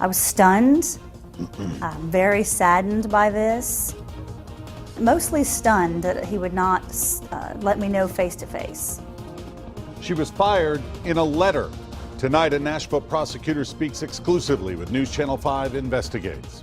I was stunned, very saddened by this, mostly stunned that he would not let me know face to face. She was fired in a letter. Tonight, a Nashville prosecutor speaks exclusively with News Channel 5 Investigates.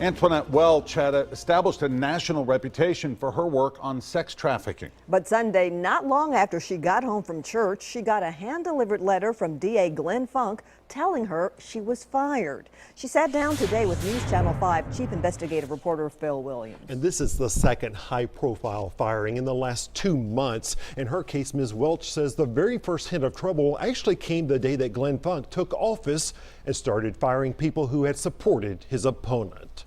Antoinette Welch had established a national reputation for her work on sex trafficking. But Sunday, not long after she got home from church, she got a hand-delivered letter from DA Glenn Funk telling her she was fired. She sat down today with News Channel 5 Chief Investigative Reporter Phil Williams. And this is the second high-profile firing in the last 2 months. In her case, Ms. Welch says the very first hint of trouble actually came the day that Glenn Funk took office and started firing people who had supported his opponent.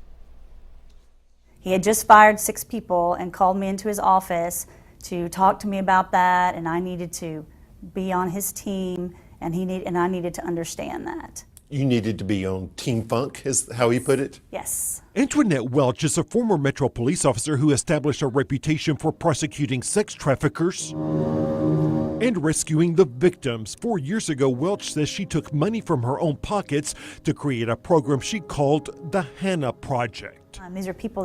He had just fired 6 people and called me into his office to talk to me about that, and I needed to be on his team, and I needed to understand that. You needed to be on Team Funk, is how he put it? Yes. Antoinette Welch is a former Metro police officer who established a reputation for prosecuting sex traffickers and rescuing the victims. 4 years ago, Welch says she took money from her own pockets to create a program she called the Hannah Project. These are people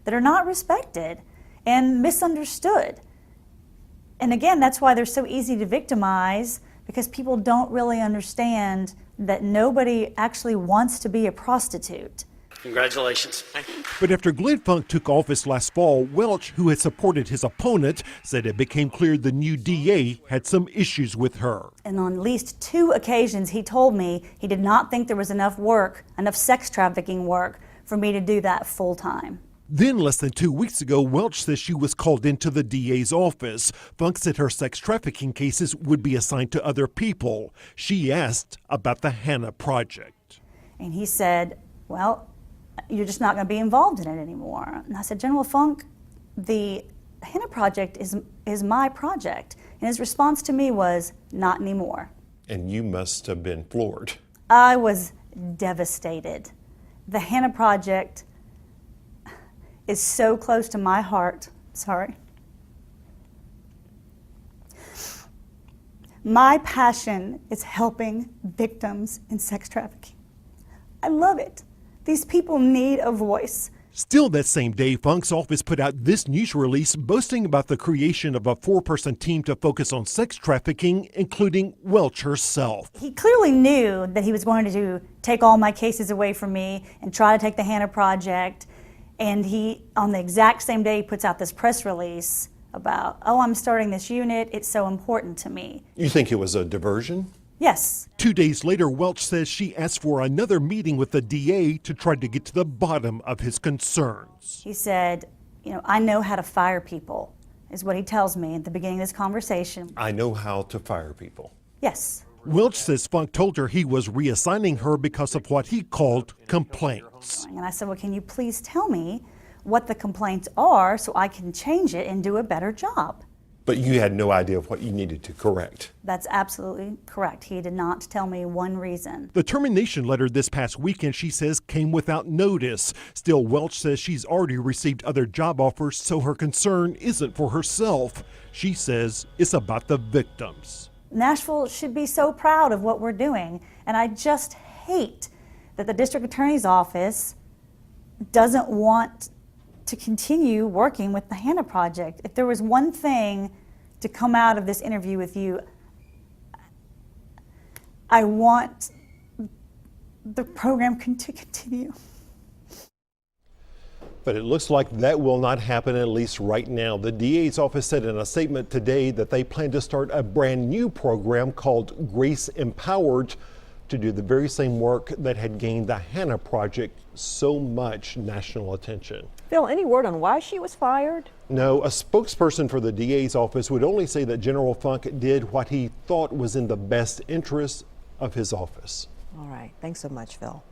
that are not respected and misunderstood. And again, that's why they're so easy to victimize, because people don't really understand that nobody actually wants to be a prostitute. Congratulations. Thank you. But after Glenn Funk took office last fall, Welch, who had supported his opponent, said it became clear the new DA had some issues with her. And on at least 2 occasions, he told me he did not think there was enough sex trafficking work for me to do that full time. Then, less than 2 weeks ago, Welch says she was called into the DA's office. Funk said her sex trafficking cases would be assigned to other people. She asked about the Hannah Project. And he said, well, you're just not going to be involved in it anymore. And I said, General Funk, the Hannah Project is my project. And his response to me was, not anymore. And you must have been floored. I was devastated. The Hannah Project is so close to my heart. Sorry. My passion is helping victims in sex trafficking. I love it. These people need a voice. Still that same day, Funk's office put out this news release boasting about the creation of a 4-person team to focus on sex trafficking, including Welch herself. He clearly knew that he was going to take all my cases away from me and try to take the Hannah Project. And he, on the exact same day, he puts out this press release about, oh, I'm starting this unit. It's so important to me. You think it was a diversion? Yes. 2 days later, Welch says she asked for another meeting with the DA to try to get to the bottom of his concerns. He said, I know how to fire people, is what he tells me at the beginning of this conversation. I know how to fire people. Yes. Welch says Funk told her he was reassigning her because of what he called complaints. And I said, well, can you please tell me what the complaints are so I can change it and do a better job? But you had no idea of what you needed to correct. That's absolutely correct. He did not tell me one reason. The termination letter this past weekend, she says, came without notice. Still, Welch says she's already received other job offers, so her concern isn't for herself. She says it's about the victims. Nashville should be so proud of what we're doing, and I just hate that the district attorney's office doesn't want to continue working with the Hannah Project. If there was one thing to come out of this interview with you, I want the program to continue. But it looks like that will not happen, at least right now. The DA's office said in a statement today that they plan to start a brand new program called Grace Empowered to do the very same work that had gained the Hannah Project so much national attention. Phil, any word on why she was fired? No, a spokesperson for the DA's office would only say that General Funk did what he thought was in the best interest of his office. All right. Thanks so much, Phil.